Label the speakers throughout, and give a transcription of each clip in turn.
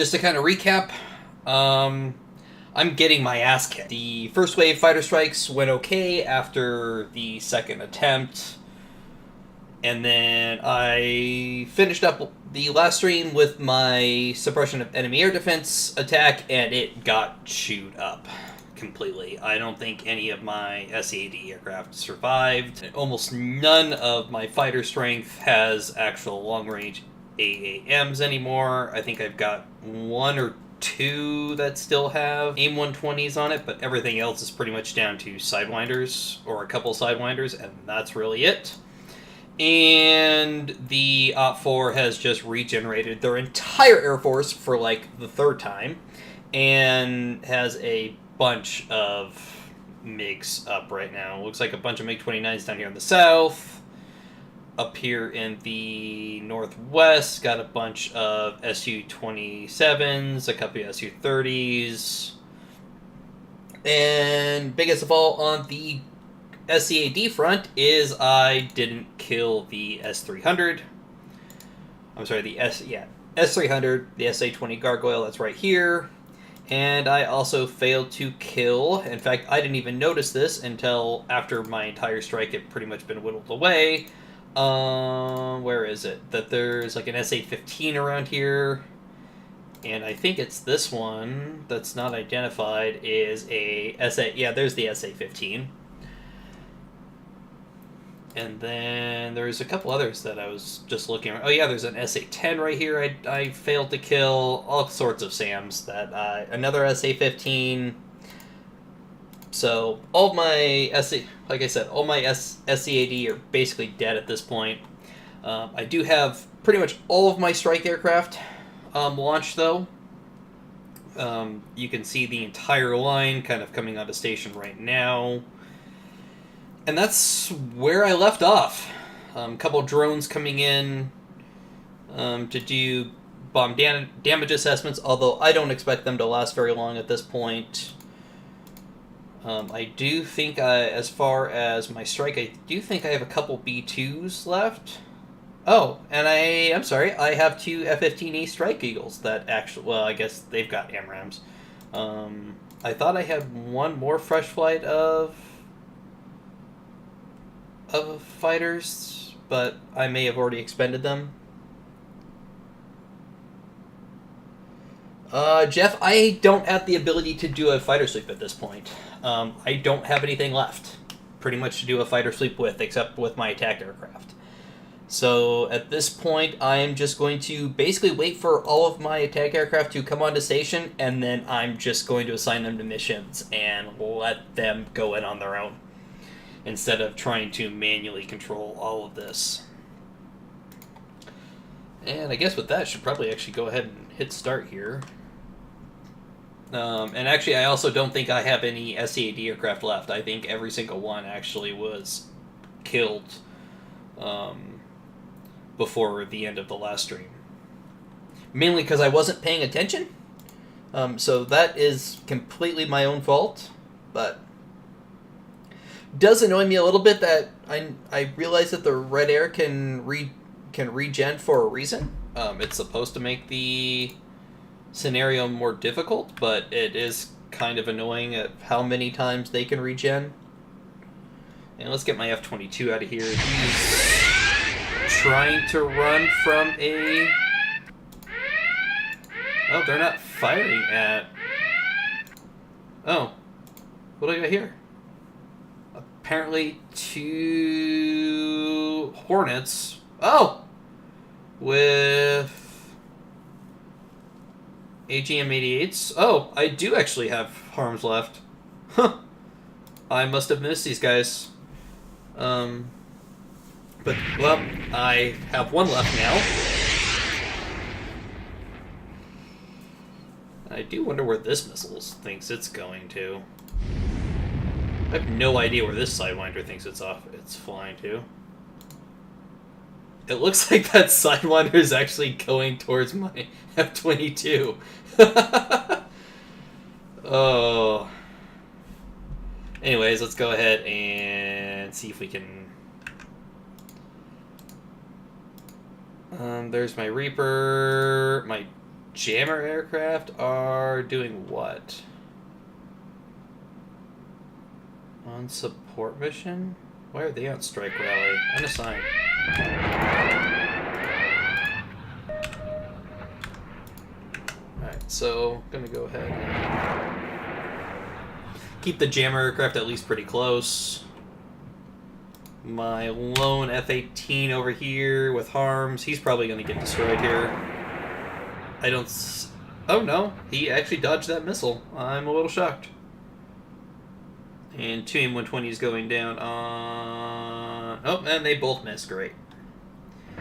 Speaker 1: Just to kind of recap, I'm getting my ass kicked. The first wave fighter strikes went okay after the second attempt, and then I finished up the last stream with my suppression of enemy air defense attack, and it got chewed up completely. I don't think any of my SAD aircraft survived. Almost none of my fighter strength has actual long-range AAMs anymore. I think I've got one or two that still have AIM 120s on it, but everything else is pretty much down to Sidewinders, or a couple Sidewinders, and that's really it. And the OP4 has just regenerated their entire Air Force for like the third time, and has a bunch of MiGs up right now. Looks like a bunch of MiG-29s down here in the south. Up here in the northwest, got a bunch of Su-27s, a couple of Su-30s. And biggest of all on the SCAD front is I didn't kill the S-300. I'm sorry, the S-300, the SA-20 Gargoyle, that's right here. And I also failed to kill, in fact, I didn't even notice this until after my entire strike had pretty much been whittled away. Where is it? That there's like an SA-15 around here. And I think it's this one that's not identified is a SA... Yeah, there's the SA-15. And then there's a couple others that I was just looking at. Oh yeah, there's an SA-10 right here I failed to kill. All sorts of SAMs. Another SA-15. So all my like I said, all my SCAD are basically dead at this point. I do have pretty much all of my strike aircraft launched though. You can see the entire line kind of coming onto station right now. And that's where I left off. A couple drones coming in to do bomb damage assessments, although I don't expect them to last very long at this point. I do think, as far as my strike, I do think I have a couple B-2s left. Oh, and I'm sorry, I have two F-15E Strike Eagles that actually, well, I guess they've got AMRAAMs. I thought I had one more fresh flight of fighters, but I may have already expended them. Jeff, I don't have the ability to do a fighter sweep at this point. I don't have anything left, pretty much, to do a fighter sweep with, except with my attack aircraft. So at this point, I'm just going to basically wait for all of my attack aircraft to come onto station, and then I'm just going to assign them to missions and let them go in on their own, instead of trying to manually control all of this. And I guess with that, I should probably actually go ahead and hit start here. And actually, I also don't think I have any SCAD aircraft left. I think every single one actually was killed before the end of the last stream. Mainly because I wasn't paying attention. So that is completely my own fault. But does annoy me a little bit that I realize that the red air can regen for a reason. It's supposed to make the scenario more difficult, but it is kind of annoying at how many times they can regen. And let's get my F-22 out of here. He's trying to run from a... Oh, they're not firing at... Oh. What do I got here? Apparently 2 Hornets. Oh! With AGM-88s. Oh, I do actually have harms left. Huh. I must have missed these guys. But, well, I have one left now. I do wonder where this missile thinks it's going to. I have no idea where this Sidewinder thinks it's flying to. It looks like that Sidewinder is actually going towards my F-22. Oh. Anyways, let's go ahead and see if we can... there's my Reaper, my jammer aircraft are doing what? On support mission? Why are they on strike rally? Unassigned. Alright, so gonna go ahead and keep the jammer aircraft at least pretty close. My lone F-18 over here with harms, he's probably gonna get destroyed here. I don't... Oh no, he actually dodged that missile. I'm a little shocked. And 2 AIM-120 is going down on... Oh, and they both missed. Great.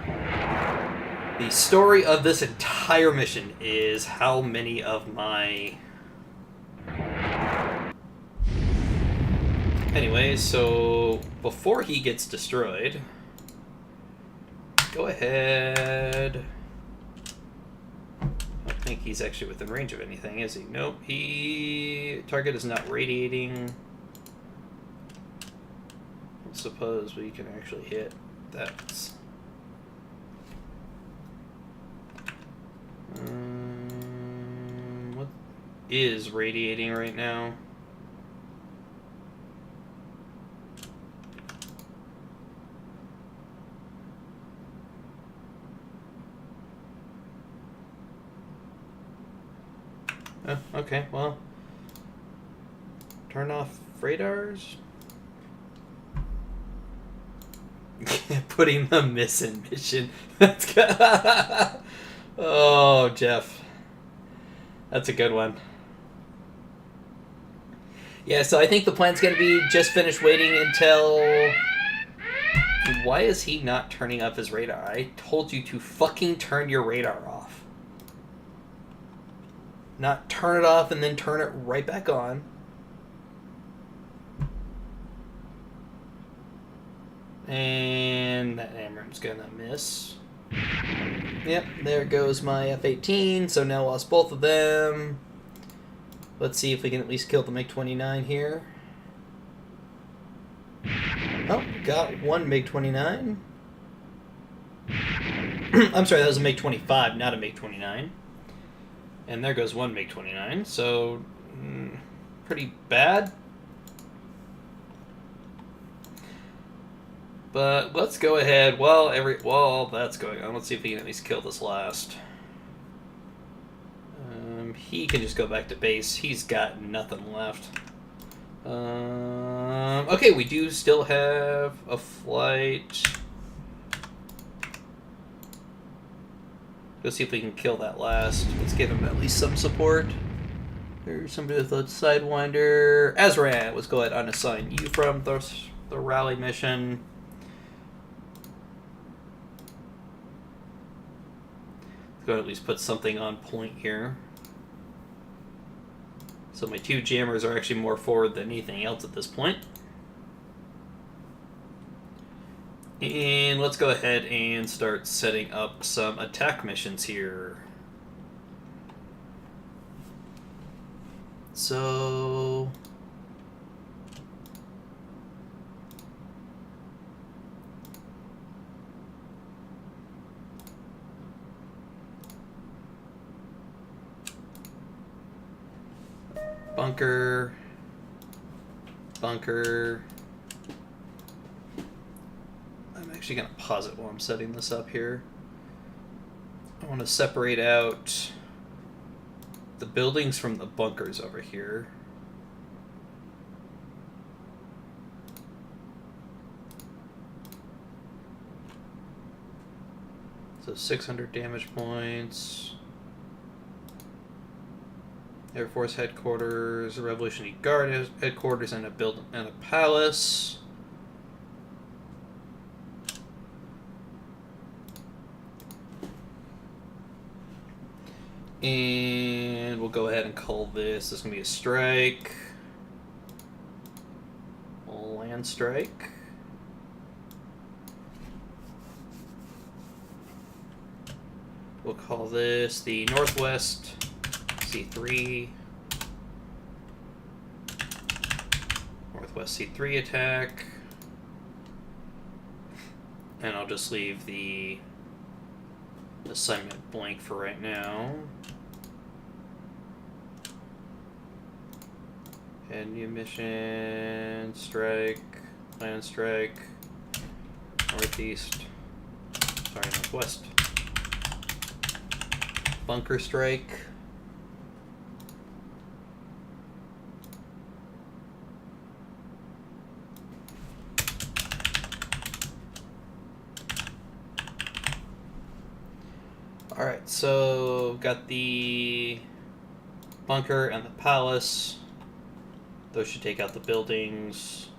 Speaker 1: The story of this entire mission is how many of my... Anyways, so before he gets destroyed, go ahead... I don't think he's actually within range of anything, is he? Nope. Target is not radiating. Let's suppose we can actually hit that. What is radiating right now? Oh, okay, well, turn off radars. Putting the miss in mission. That's good. Oh, Jeff. That's a good one. Yeah, so I think the plan's going to be just finish waiting until... Why is he not turning up his radar? I told you to fucking turn your radar off. Not turn it off and then turn it right back on. And that Amram's gonna miss. Yep, there goes my F-18, so now lost both of them. Let's see if we can at least kill the MiG-29 here. Oh, got one MiG-29. I'm sorry, that was a MiG-25, not a MiG-29. And there goes one MiG-29, so pretty bad. But let's go ahead while that's going on. Let's see if we can at least kill this last. He can just go back to base. He's got nothing left. Okay, we do still have a flight. Go see if we can kill that last. Let's give him at least some support. There's somebody with a Sidewinder. Azran, let's go ahead and unassign you from the rally mission. Let's go ahead and at least put something on point here. So my two jammers are actually more forward than anything else at this point. And let's go ahead and start setting up some attack missions here. So... bunker... bunker... I'm actually going to pause it while I'm setting this up here. I want to separate out the buildings from the bunkers over here. So 600 damage points. Air Force headquarters, the Revolutionary Guard headquarters, and a palace. And we'll go ahead and call this. This is going to be a strike. A land strike. We'll call this the Northwest C3. Northwest C3 attack. And I'll just leave the assignment blank for right now. And new mission, strike, land strike, northeast, sorry, northwest. Bunker strike. Alright, so got the bunker and the palace. Those should take out the buildings.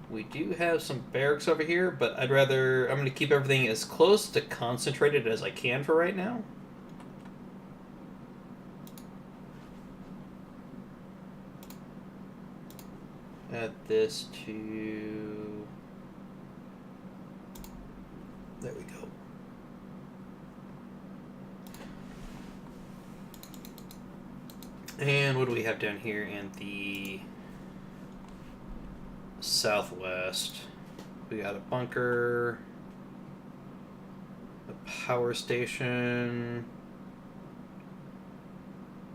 Speaker 1: We do have some barracks over here, but I'm going to keep everything as close to concentrated as I can for right now. Add this to... There we go. And what do we have down here in the southwest? We got a bunker, a power station,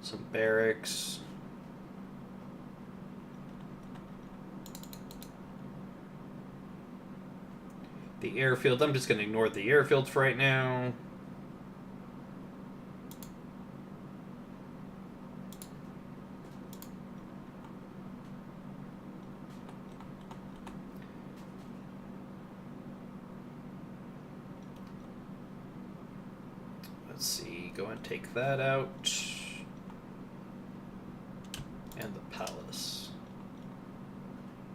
Speaker 1: some barracks. The airfield, I'm just going to ignore the airfield for right now. Let's see, go and take that out. And the palace.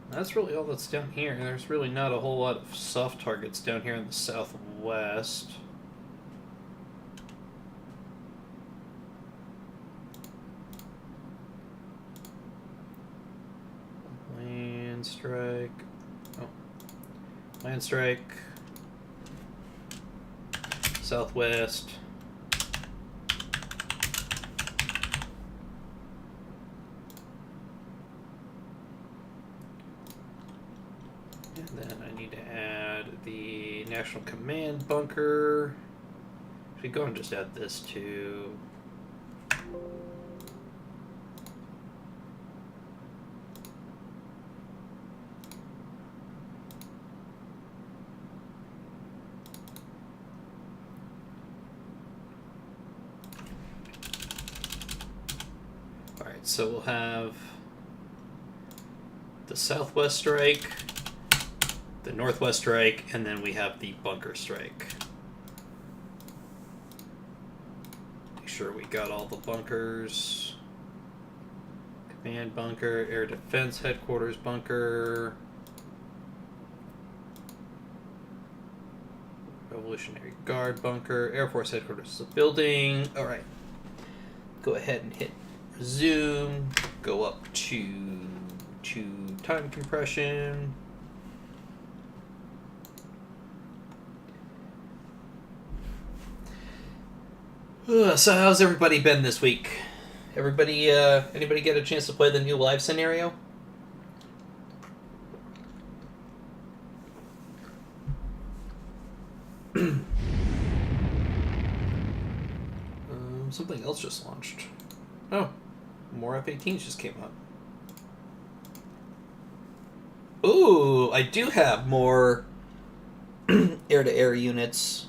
Speaker 1: That's really all that's down here. There's really not a whole lot of soft targets down here in the southwest. Land strike. Oh. Land strike. Southwest. And then I need to add the National Command bunker. If we go and just add this to... Alright, so we'll have the Southwest strike, the Northwest strike, and then we have the bunker strike. Make sure we got all the bunkers. Command bunker, Air Defense Headquarters bunker, Revolutionary Guard bunker, Air Force Headquarters is a building. Alright. Go ahead and hit resume. Go up to time compression. So how's everybody been this week? Anybody get a chance to play the new live scenario? Something else just launched. Oh, more F-18s just came up. Ooh, I do have more air-to-air units.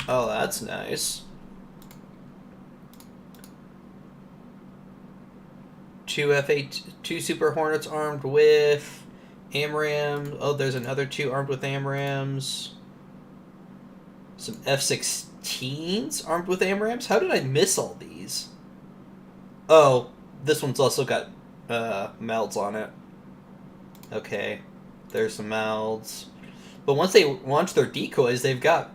Speaker 1: Oh, that's nice. Two Super Hornets armed with AMRAAMs. Oh, there's another 2 armed with AMRAAMs. Some F-16s armed with AMRAAMs? How did I miss all these? Oh, this one's also got MELDs on it. Okay, there's some MELDs. But once they launch their decoys, they've got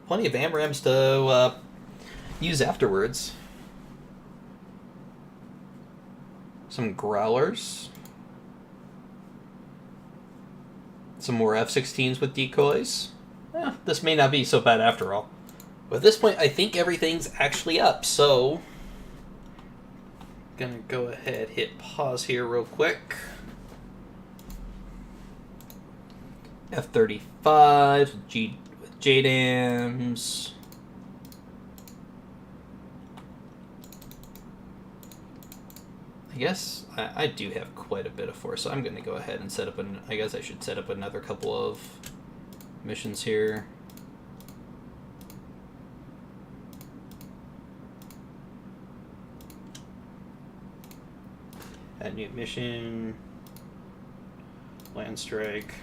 Speaker 1: plenty of AMRAAMs to use afterwards. Some Growlers. Some more F-16s with decoys. This may not be so bad after all. But at this point, I think everything's actually up, so... Gonna go ahead, hit pause here real quick. F-35, with JDAMs. I guess I do have quite a bit of force, so I'm going to go ahead and set up I guess I should set up another couple of missions here. Add new mission. Land strike.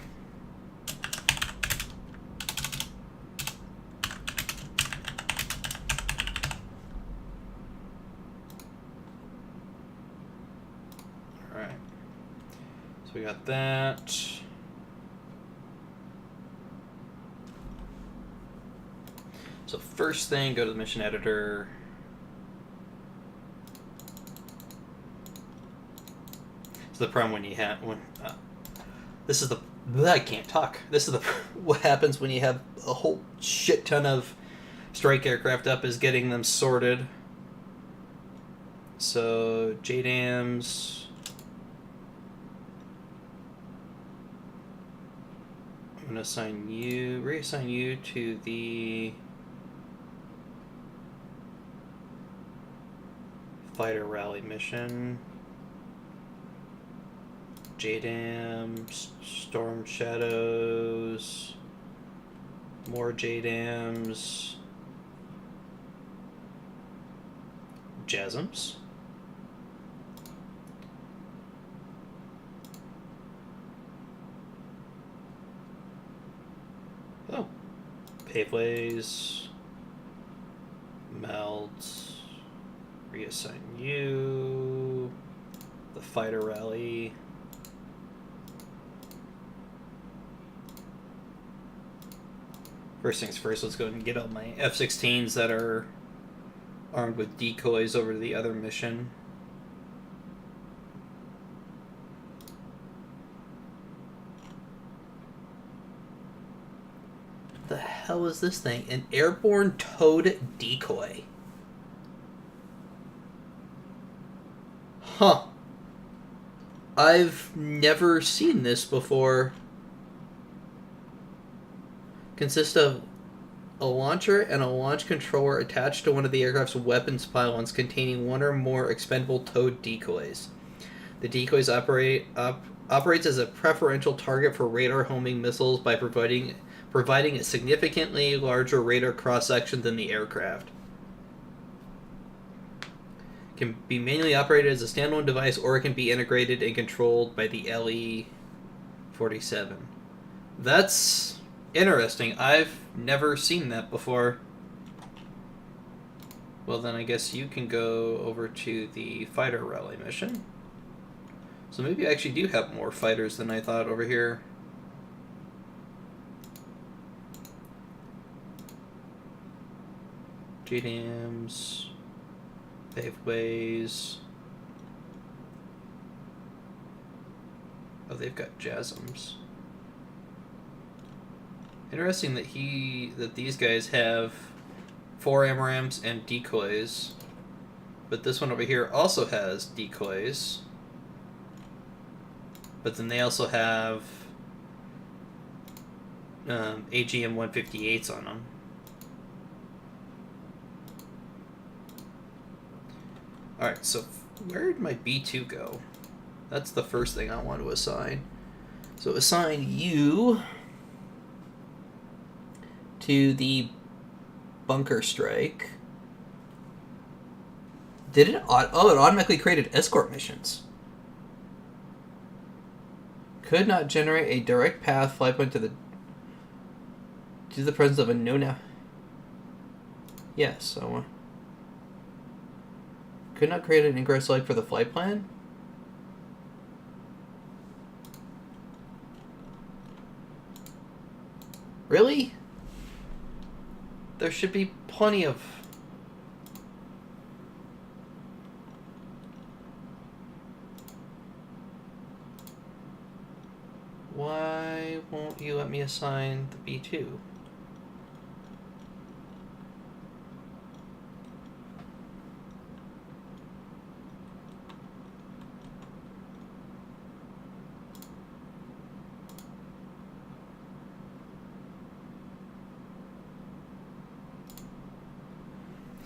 Speaker 1: Alright. So we got that. So first thing, go to the mission editor. So the problem when you have this is the I can't talk. This is the what happens when you have a whole shit ton of strike aircraft up is getting them sorted. So JDAMs. I'm gonna reassign you to the fighter rally mission. JDAM, Storm Shadows, more JDAMs, JASMs. Oh, paveways, melt, reassign you, the fighter rally. First things first, let's go ahead and get all my F-16s that are armed with decoys over to the other mission. What the hell is this thing? An airborne towed decoy. Huh. I've never seen this before. Consists of a launcher and a launch controller attached to one of the aircraft's weapons pylons containing one or more expendable towed decoys. The decoys operates as a preferential target for radar homing missiles by providing a significantly larger radar cross-section than the aircraft. Can be manually operated as a standalone device, or it can be integrated and controlled by the LE-47. That's interesting. I've never seen that before. Well, then I guess you can go over to the fighter rally mission. So maybe I actually do have more fighters than I thought over here. JDAMs, paveways. Oh, they've got JASMs. Interesting that these guys have 4 AMRAAMs and decoys, but this one over here also has decoys. But then they also have AGM 158s on them. Alright, so where did my B2 go? That's the first thing I want to assign. So assign you to the bunker strike. Did it? Oh, it automatically created escort missions. Could not generate a direct path flight point to the presence of a no. Yes, so could not create an ingress select for the flight plan. Really? There should be plenty of... Why won't you let me assign the B2?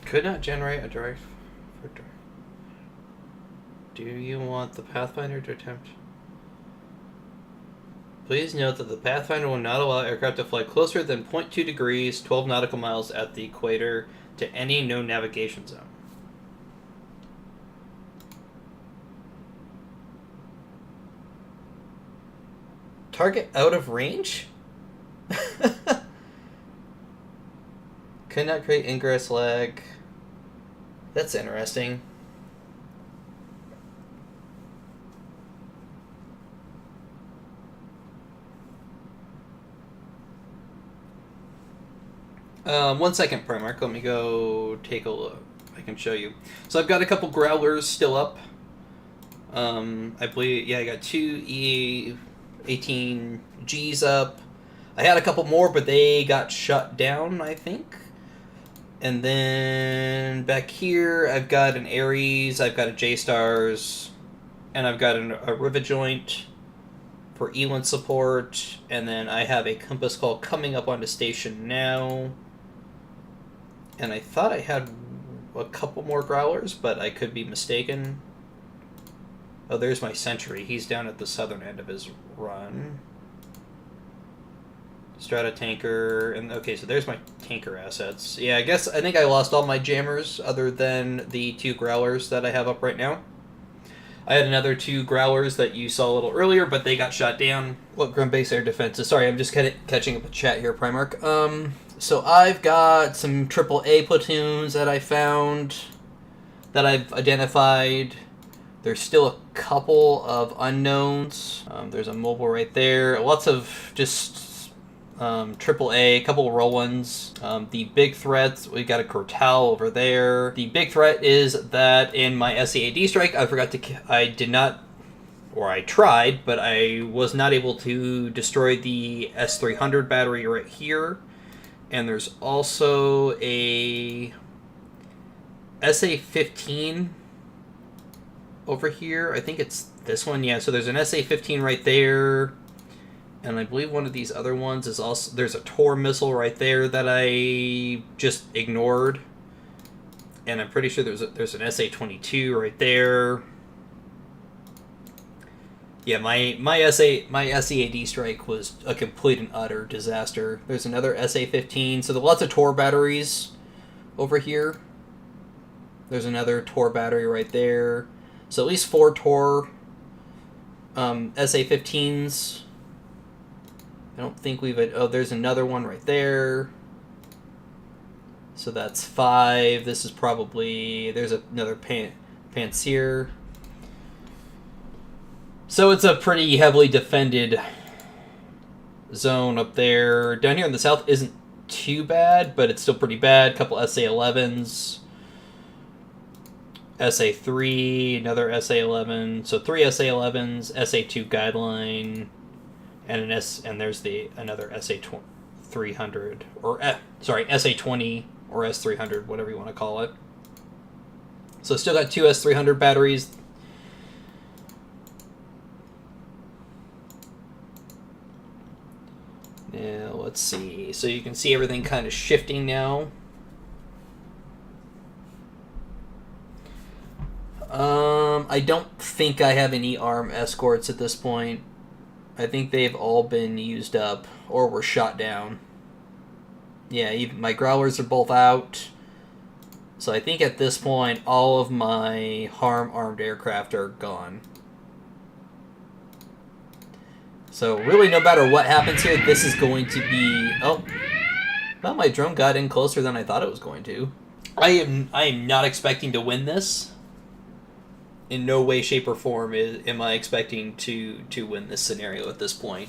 Speaker 1: Could not generate a direct... Do you want the Pathfinder to attempt? Please note that the Pathfinder will not allow aircraft to fly closer than 0.2 degrees, 12 nautical miles at the equator, to any known navigation zone. Target out of range? Could not create ingress lag. That's interesting. One second, Primark. Let me go take a look. I can show you. So I've got a couple growlers still up. I believe, yeah, I got two E-18Gs up. I had a couple more, but they got shut down, I think. And then back here, I've got an Ares, I've got a J-Stars, and I've got a Rivet Joint for E1 support, and then I have a Compass Call coming up onto station now. And I thought I had a couple more Growlers, but I could be mistaken. Oh, there's my Sentry. He's down at the southern end of his run. Strata Tanker, and okay, so there's my tanker assets. Yeah, I think I lost all my jammers other than the two Growlers that I have up right now. I had another two Growlers that you saw a little earlier, but they got shot down. What ground base air defenses? Sorry, I'm just kind of catching up with chat here, Primark. So I've got some AAA platoons that I found that I've identified. There's still a couple of unknowns. There's a mobile right there. Lots of just AAA, a couple of roll ones. The big threats, we got a Cortal over there. The big threat is that in my SEAD strike, I tried, but I was not able to destroy the S-300 battery right here. And there's also a SA-15 over here. I think it's this one, yeah. So there's an SA-15 right there. And I believe one of these other ones is also... There's a Tor missile right there that I just ignored. And I'm pretty sure there's an SA-22 right there. Yeah, my SEAD strike was a complete and utter disaster. There's another SA-15. So there's lots of Tor batteries over here. There's another Tor battery right there. So at least 4 Tor SA-15s. I don't think we've... Oh, there's another one right there. So that's 5. This is probably... There's another Pantsir. So it's a pretty heavily defended zone up there. Down here in the south isn't too bad, but it's still pretty bad. A couple SA-11s. SA-3, another SA-11. So 3 SA-11s, SA-2 guideline, and there's another SA-300 or SA-20 or S-300, whatever you want to call it. So still got 2 S-300 batteries. Now let's see. So you can see everything kind of shifting now. I don't think I have any ARM escorts at this point. I think they've all been used up or were shot down. Yeah, even my Growlers are both out. So I think at this point, all of my HARM armed aircraft are gone. So really, no matter what happens here, this is going to be... Oh, well, my drone got in closer than I thought it was going to. I am not expecting to win this. In no way, shape, or form am I expecting to win this scenario at this point.